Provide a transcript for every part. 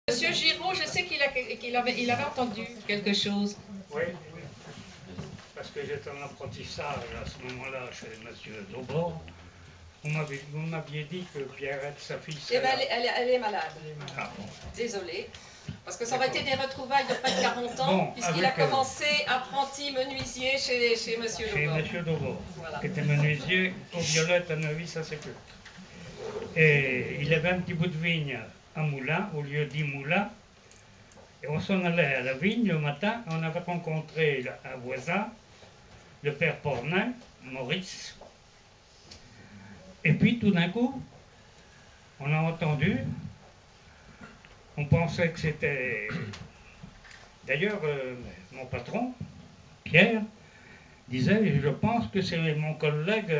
Monsieur Giraud, je sais qu'il avait entendu quelque chose. Oui, parce que j'étais en apprentissage à ce moment-là chez Monsieur Daubord. Vous m'aviez dit que Pierrette, sa fille, Eh ben, elle est malade. Ah, bon. Désolée. Parce que ça aurait été des retrouvailles de près de 40 ans, Bon, puisqu'il a commencé apprenti menuisier chez Monsieur Daubord. Chez Monsieur Daubord, Voilà. qui était menuisier au Violette à Neuvy, ça c'est plus. Et il avait un petit bout de vigne à Moulins, au lieu dit Moulins. Et on s'en allait à la vigne le matin. On avait rencontré un voisin, le père Pornin, Maurice. Et puis tout d'un coup, on a entendu, on pensait que c'était... D'ailleurs, mon patron, Pierre, disait, je pense que c'est mon collègue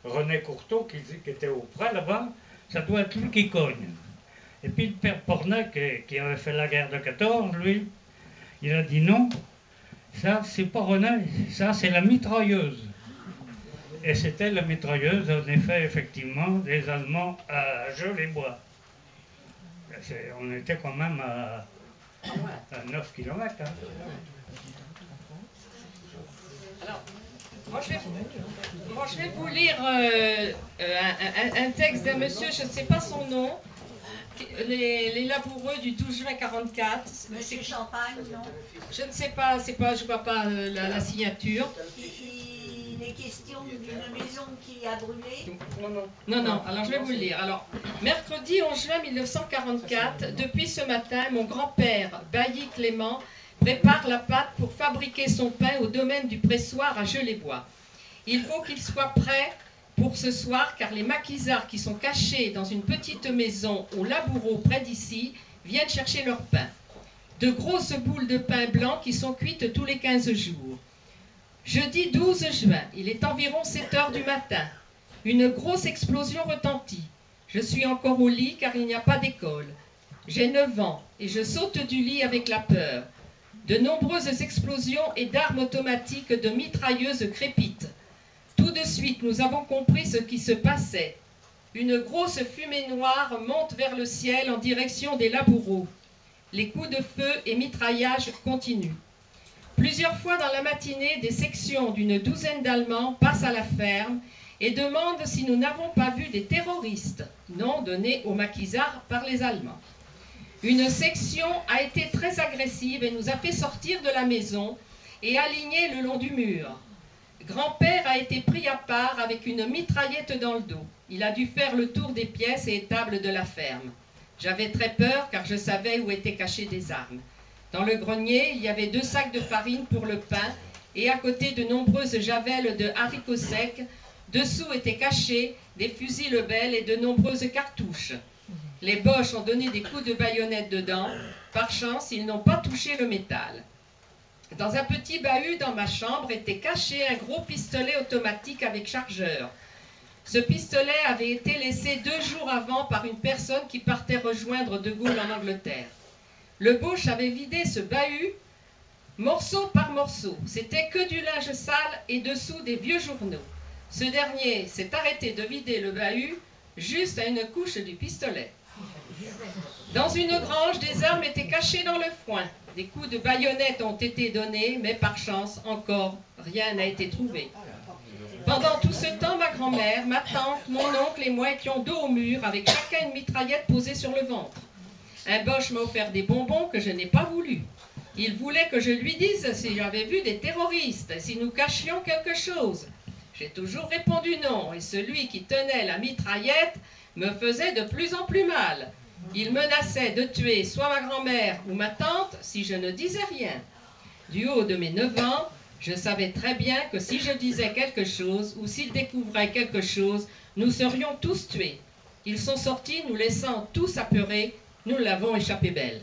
René Courteau qui était auprès là-bas, ça doit être lui qui cogne. Et puis le père Pornet, qui avait fait la guerre de 14, lui, il a dit non, ça c'est pas René, ça c'est la mitrailleuse. Et c'était la mitrailleuse, en effet, effectivement, des Allemands à Jeux-les-Bois. On était quand même à 9 km. Hein. Alors, moi je vais vous lire un texte d'un monsieur, je ne sais pas son nom, les laboureux du 12 juin 44. Monsieur Champagne, non? Je ne sais pas, je ne vois pas la signature. Il est question d'une maison qui a brûlé. Non, alors je vais vous le lire. Alors, mercredi 11 juin 1944, depuis ce matin, mon grand-père, Bailly Clément, prépare la pâte pour fabriquer son pain au domaine du pressoir à Jeux-les-Bois. Il faut qu'il soit prêt pour ce soir, car les maquisards qui sont cachés dans une petite maison au Laboureau près d'ici viennent chercher leur pain. De grosses boules de pain blanc qui sont cuites tous les 15 jours. Jeudi 12 juin, il est environ 7 heures du matin. Une grosse explosion retentit. Je suis encore au lit car il n'y a pas d'école. J'ai 9 ans et je saute du lit avec la peur. De nombreuses explosions et d'armes automatiques de mitrailleuses crépitent. Tout de suite, nous avons compris ce qui se passait. Une grosse fumée noire monte vers le ciel en direction des Laboureaux. Les coups de feu et mitraillages continuent. Plusieurs fois dans la matinée, des sections d'une douzaine d'Allemands passent à la ferme et demandent si nous n'avons pas vu des terroristes, nom donné aux maquisards par les Allemands. Une section a été très agressive et nous a fait sortir de la maison et aligner le long du mur. Grand-père a été pris à part avec une mitraillette dans le dos. Il a dû faire le tour des pièces et étables de la ferme. J'avais très peur car je savais où étaient cachées des armes. Dans le grenier, il y avait 2 sacs de farine pour le pain et à côté de nombreuses javelles de haricots secs. Dessous étaient cachés des fusils Lebel et de nombreuses cartouches. Les Boches ont donné des coups de baïonnette dedans. Par chance, ils n'ont pas touché le métal. Dans un petit bahut dans ma chambre était caché un gros pistolet automatique avec chargeur. Ce pistolet avait été laissé 2 jours avant par une personne qui partait rejoindre De Gaulle en Angleterre. Le Boche avait vidé ce bahut morceau par morceau. C'était que du linge sale et dessous des vieux journaux. Ce dernier s'est arrêté de vider le bahut juste à une couche du pistolet. Dans une grange, des armes étaient cachées dans le foin. Des coups de baïonnette ont été donnés, mais par chance, encore, rien n'a été trouvé. Pendant tout ce temps, ma grand-mère, ma tante, mon oncle et moi étions dos au mur, avec chacun une mitraillette posée sur le ventre. Un Boche m'a offert des bonbons que je n'ai pas voulu. Il voulait que je lui dise si j'avais vu des terroristes, si nous cachions quelque chose. J'ai toujours répondu non, et celui qui tenait la mitraillette me faisait de plus en plus mal. Il menaçait de tuer soit ma grand-mère ou ma tante si je ne disais rien. Du haut de mes 9 ans, je savais très bien que si je disais quelque chose ou s'il découvrait quelque chose, nous serions tous tués. Ils sont sortis, nous laissant tous apeurés. Nous l'avons échappé belle.